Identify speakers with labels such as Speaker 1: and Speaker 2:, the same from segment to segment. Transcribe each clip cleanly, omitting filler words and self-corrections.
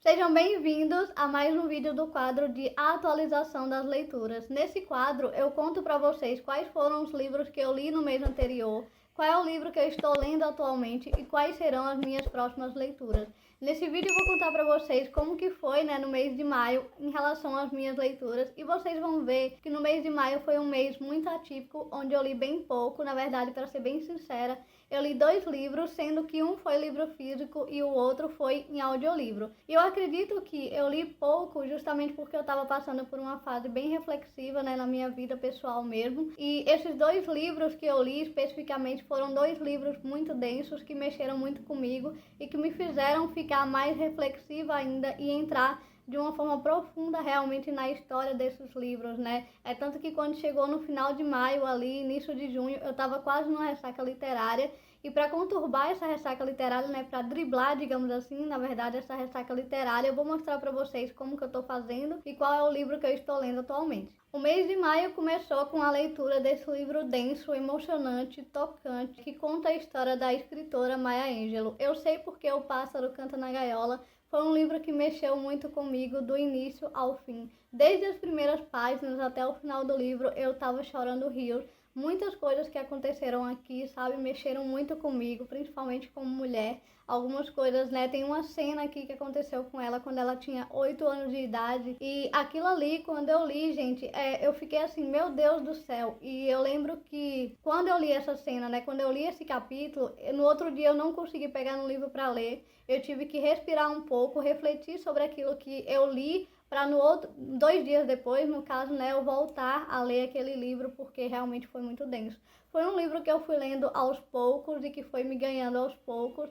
Speaker 1: Sejam bem-vindos a mais um vídeo do quadro de atualização das leituras. Nesse quadro eu conto para vocês quais foram os livros que eu li no mês anterior, qual é o livro que eu estou lendo atualmente e quais serão as minhas próximas leituras. Nesse vídeo eu vou contar para vocês como que foi, no mês de maio em relação às minhas leituras, e vocês vão ver que no mês de maio foi um mês muito atípico, onde eu li bem pouco. Na verdade, para ser bem sincera, eu li 2 livros, sendo que um foi livro físico e o outro foi em audiolivro. E eu acredito que eu li pouco justamente porque eu estava passando por uma fase bem reflexiva, na minha vida pessoal mesmo. E esses 2 livros que eu li especificamente foram 2 livros muito densos que mexeram muito comigo e que me fizeram ficar mais reflexiva ainda e entrar de uma forma profunda realmente na história desses livros, É tanto que quando chegou no final de maio ali, início de junho, eu estava quase numa ressaca literária. E para conturbar essa ressaca literária, para driblar, digamos assim, na verdade, essa ressaca literária, eu vou mostrar para vocês como que eu estou fazendo e qual é o livro que eu estou lendo atualmente. O mês de maio começou com a leitura desse livro denso, emocionante, tocante, que conta a história da escritora Maya Angelou. Eu sei porque o pássaro canta na gaiola. Foi um livro que mexeu muito comigo do início ao fim. Desde as primeiras páginas até o final do livro, eu estava chorando rios. Muitas coisas que aconteceram aqui, mexeram muito comigo, principalmente como mulher. Algumas coisas, tem uma cena aqui que aconteceu com ela quando ela tinha 8 anos de idade. E aquilo ali, quando eu li, gente, eu fiquei assim, meu Deus do céu. E eu lembro que quando eu li essa cena, quando eu li esse capítulo, no outro dia eu não consegui pegar no livro para ler. Eu tive que respirar um pouco, refletir sobre aquilo que eu li, para no outro 2 dias depois, no caso, eu voltar a ler aquele livro, porque realmente foi muito denso. Foi um livro que eu fui lendo aos poucos e que foi me ganhando aos poucos.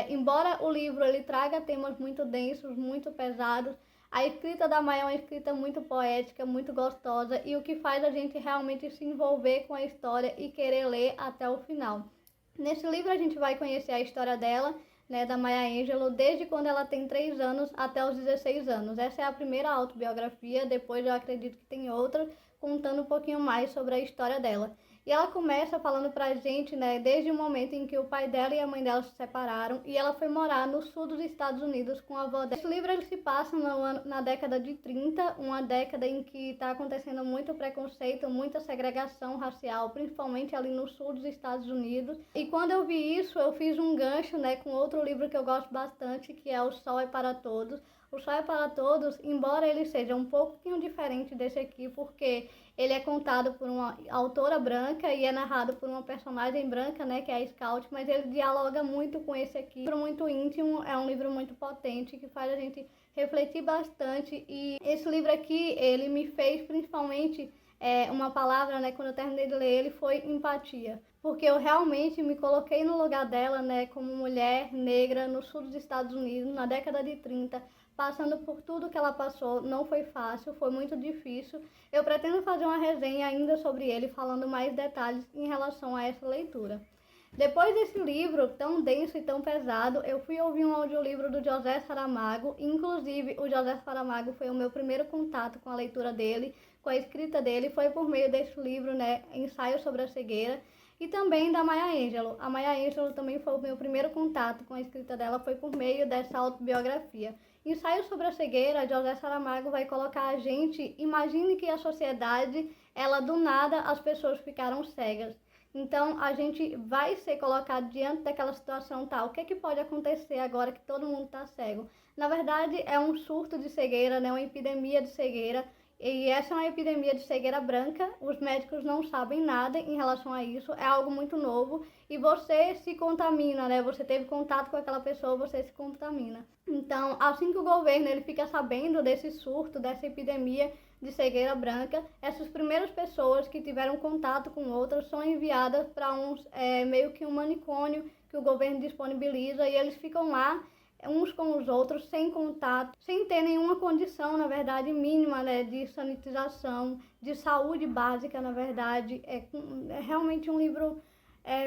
Speaker 1: Embora o livro ele traga temas muito densos, muito pesados, a escrita da Maya é uma escrita muito poética, muito gostosa, e o que faz a gente realmente se envolver com a história e querer ler até o final. Nesse livro a gente vai conhecer a história dela, da Maya Angelou, desde quando ela tem 3 anos até os 16 anos. Essa é a primeira autobiografia, depois eu acredito que tem outra, contando um pouquinho mais sobre a história dela. E ela começa falando pra gente, desde o momento em que o pai dela e a mãe dela se separaram e ela foi morar no sul dos Estados Unidos com a avó dela. Esse livro ele se passa na década de 30, uma década em que está acontecendo muito preconceito, muita segregação racial, principalmente ali no sul dos Estados Unidos. E quando eu vi isso, eu fiz um gancho, com outro livro que eu gosto bastante, que é O Sol é para Todos. O Sol é para Todos, embora ele seja um pouquinho diferente desse aqui, porque ele é contado por uma autora branca e é narrado por uma personagem branca, que é a Scout, mas ele dialoga muito com esse aqui. É um livro muito íntimo, é um livro muito potente, que faz a gente refletir bastante. E esse livro aqui, ele me fez principalmente uma palavra, quando eu terminei de ler ele, foi empatia. Porque eu realmente me coloquei no lugar dela, como mulher negra no sul dos Estados Unidos, na década de 30, passando por tudo que ela passou. Não foi fácil, foi muito difícil. Eu pretendo fazer uma resenha ainda sobre ele, falando mais detalhes em relação a essa leitura. Depois desse livro tão denso e tão pesado, eu fui ouvir um audiolivro do José Saramago. Inclusive, o José Saramago foi o meu primeiro contato com a leitura dele, com a escrita dele, foi por meio desse livro, Ensaio sobre a Cegueira, e também da Maya Angelou. A Maya Angelou também foi o meu primeiro contato com a escrita dela, foi por meio dessa autobiografia. Ensaio sobre a Cegueira, José Saramago vai colocar a gente, imagine que a sociedade, ela do nada, as pessoas ficaram cegas. Então, a gente vai ser colocado diante daquela situação tal. O que é que pode acontecer agora que todo mundo está cego? Na verdade, é um surto de cegueira, uma epidemia de cegueira. E essa é uma epidemia de cegueira branca. Os médicos não sabem nada em relação a isso. É algo muito novo. E você se contamina, Você teve contato com aquela pessoa, você se contamina. Então, assim que o governo ele fica sabendo desse surto, dessa epidemia de cegueira branca, essas primeiras pessoas que tiveram contato com outras são enviadas para meio que um manicômio que o governo disponibiliza, e eles ficam lá uns com os outros, sem contato, sem ter nenhuma condição, na verdade, mínima, de sanitização, de saúde básica, na verdade. É realmente um livro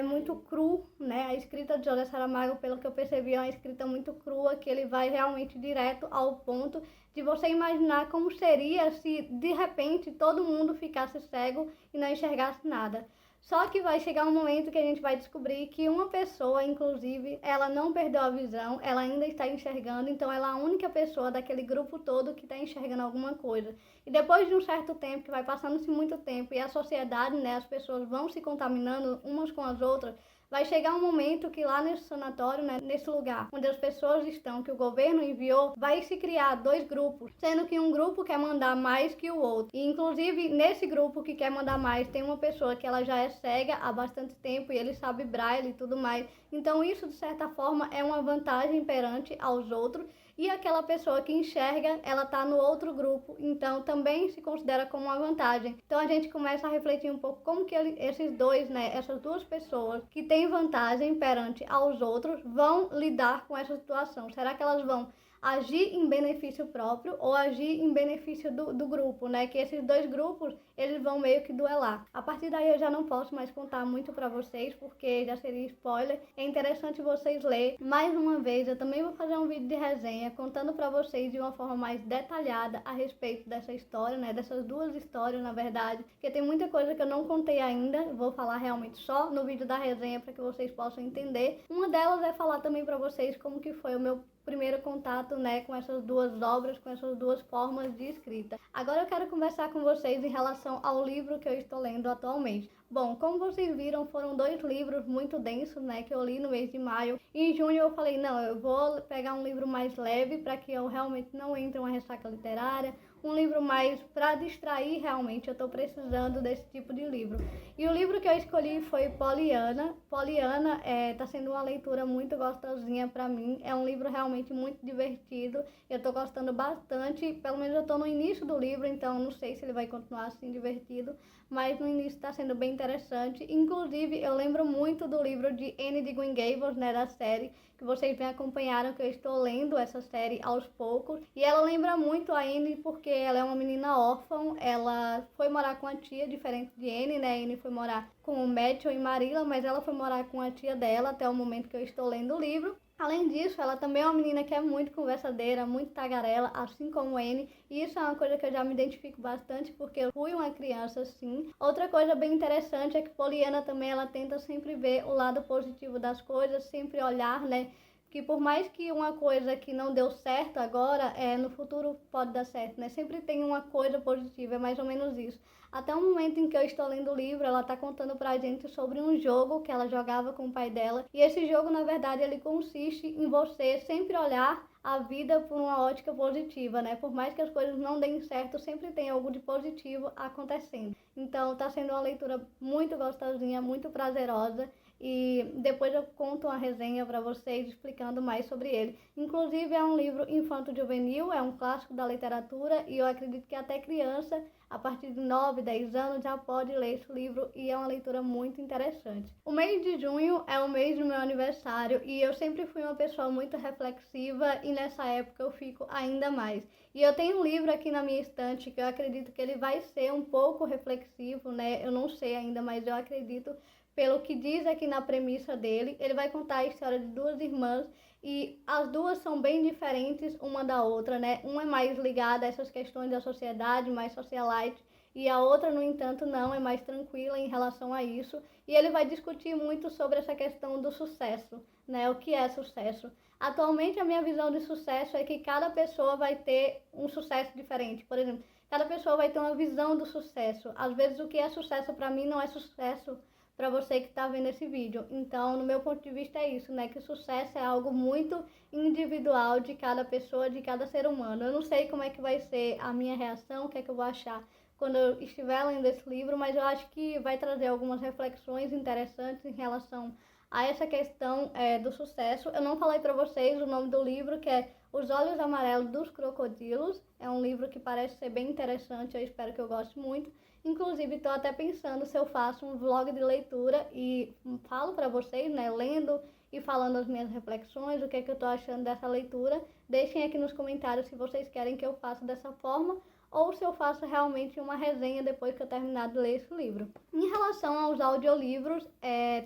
Speaker 1: muito cru, A escrita de José Saramago, pelo que eu percebi, é uma escrita muito crua, que ele vai realmente direto ao ponto de você imaginar como seria se, de repente, todo mundo ficasse cego e não enxergasse nada. Só que vai chegar um momento que a gente vai descobrir que uma pessoa, inclusive, ela não perdeu a visão, ela ainda está enxergando, então ela é a única pessoa daquele grupo todo que está enxergando alguma coisa. E depois de um certo tempo, que vai passando-se muito tempo, e a sociedade, né, as pessoas vão se contaminando umas com as outras, vai chegar um momento que lá nesse sanatório, né, nesse lugar onde as pessoas estão, que o governo enviou, vai se criar dois grupos, sendo que um grupo quer mandar mais que o outro. E inclusive nesse grupo que quer mandar mais, tem uma pessoa que ela já é cega há bastante tempo e ele sabe braille e tudo mais. Então isso de certa forma é uma vantagem perante aos outros. E aquela pessoa que enxerga, ela está no outro grupo, então também se considera como uma vantagem. Então a gente começa a refletir um pouco como que esses dois, né, essas duas pessoas que têm vantagem perante aos outros vão lidar com essa situação. Será que elas vão agir em benefício próprio ou agir em benefício do grupo, né? Que esses dois grupos, eles vão meio que duelar. A partir daí eu já não posso mais contar muito pra vocês, porque já seria spoiler. É interessante vocês lerem. Mais uma vez, eu também vou fazer um vídeo de resenha contando pra vocês de uma forma mais detalhada a respeito dessa história, né? Dessas duas histórias, na verdade, porque tem muita coisa que eu não contei ainda. Vou falar realmente só no vídeo da resenha para que vocês possam entender. Uma delas é falar também pra vocês como que foi o meu primeiro contato, né, com essas duas obras, com essas duas formas de escrita. Agora eu quero conversar com vocês em relação ao livro que eu estou lendo atualmente. Bom, como vocês viram, foram dois livros muito densos, né, que eu li no mês de maio. E em junho eu falei, não, eu vou pegar um livro mais leve para que eu realmente não entre em uma ressaca literária, um livro mais para distrair realmente, eu estou precisando desse tipo de livro. E o livro que eu escolhi foi Poliana. Poliana está sendo uma leitura muito gostosinha para mim, é um livro realmente muito divertido, eu estou gostando bastante, pelo menos eu estou no início do livro, então não sei se ele vai continuar assim divertido, mas no início está sendo bem interessante. Inclusive, eu lembro muito do livro de Anne de Green Gables, né, da série, que vocês bem acompanharam, que eu estou lendo essa série aos poucos. E ela lembra muito a Anne porque ela é uma menina órfã, ela foi morar com a tia, diferente de Anne, né? Anne foi morar com o Matthew e Marilla, mas ela foi morar com a tia dela até o momento que eu estou lendo o livro. Além disso, ela também é uma menina que é muito conversadeira, muito tagarela, assim como Anne. E isso é uma coisa que eu já me identifico bastante, porque eu fui uma criança assim. Outra coisa bem interessante é que Poliana também, ela tenta sempre ver o lado positivo das coisas, sempre olhar, né? Que por mais que uma coisa que não deu certo agora, no futuro pode dar certo, né? Sempre tem uma coisa positiva, é mais ou menos isso. Até o momento em que eu estou lendo o livro, ela está contando pra gente sobre um jogo que ela jogava com o pai dela. E esse jogo, na verdade, ele consiste em você sempre olhar a vida por uma ótica positiva, né? Por mais que as coisas não deem certo, sempre tem algo de positivo acontecendo. Então, está sendo uma leitura muito gostosinha, muito prazerosa. E depois eu conto uma resenha para vocês explicando mais sobre ele. Inclusive é um livro infanto-juvenil, é um clássico da literatura e eu acredito que até criança, a partir de 9, 10 anos, já pode ler esse livro e é uma leitura muito interessante. O mês de junho é o mês do meu aniversário e eu sempre fui uma pessoa muito reflexiva e nessa época eu fico ainda mais. E eu tenho um livro aqui na minha estante que eu acredito que ele vai ser um pouco reflexivo, né? Eu não sei ainda, mas eu acredito. Pelo que diz aqui na premissa dele, ele vai contar a história de duas irmãs e as duas são bem diferentes uma da outra, né? Uma é mais ligada a essas questões da sociedade, mais socialite, e a outra, no entanto, não, é mais tranquila em relação a isso. E ele vai discutir muito sobre essa questão do sucesso, né? O que é sucesso? Atualmente, a minha visão de sucesso é que cada pessoa vai ter um sucesso diferente. Por exemplo, cada pessoa vai ter uma visão do sucesso. Às vezes, o que é sucesso para mim não é sucesso para você que está vendo esse vídeo. Então, no meu ponto de vista é isso, né? Que o sucesso é algo muito individual de cada pessoa, de cada ser humano. Eu não sei como é que vai ser a minha reação, o que é que eu vou achar quando eu estiver lendo esse livro, mas eu acho que vai trazer algumas reflexões interessantes em relação a essa questão do sucesso. Eu não falei para vocês o nome do livro, que é Os Olhos Amarelos dos Crocodilos. É um livro que parece ser bem interessante, eu espero que eu goste muito. Inclusive, estou até pensando se eu faço um vlog de leitura e falo para vocês, né, lendo e falando as minhas reflexões, o que é que eu estou achando dessa leitura. Deixem aqui nos comentários se vocês querem que eu faça dessa forma ou se eu faço realmente uma resenha depois que eu terminar de ler esse livro. Em relação aos audiolivros,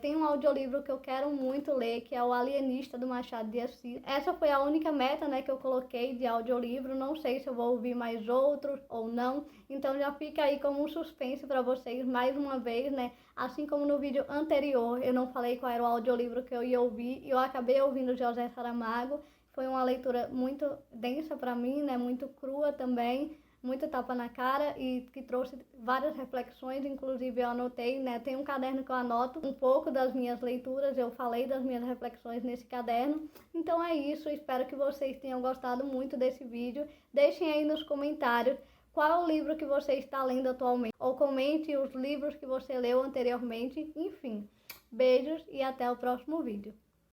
Speaker 1: tem um audiolivro que eu quero muito ler, que é o Alienista, do Machado de Assis. Essa foi a única meta, né, que eu coloquei de audiolivro. Não sei se eu vou ouvir mais outros ou não, então já fica aí como um suspense para vocês mais uma vez, né? Assim como no vídeo anterior eu não falei qual era o audiolivro que eu ia ouvir e eu acabei ouvindo José Saramago. Foi uma leitura muito densa para mim, né, muito crua também, muito tapa na cara e que trouxe várias reflexões. Inclusive eu anotei, né, tem um caderno que eu anoto um pouco das minhas leituras, eu falei das minhas reflexões nesse caderno. Então é isso, espero que vocês tenham gostado muito desse vídeo. Deixem aí nos comentários qual é o livro que você está lendo atualmente, ou comente os livros que você leu anteriormente. Enfim, beijos e até o próximo vídeo.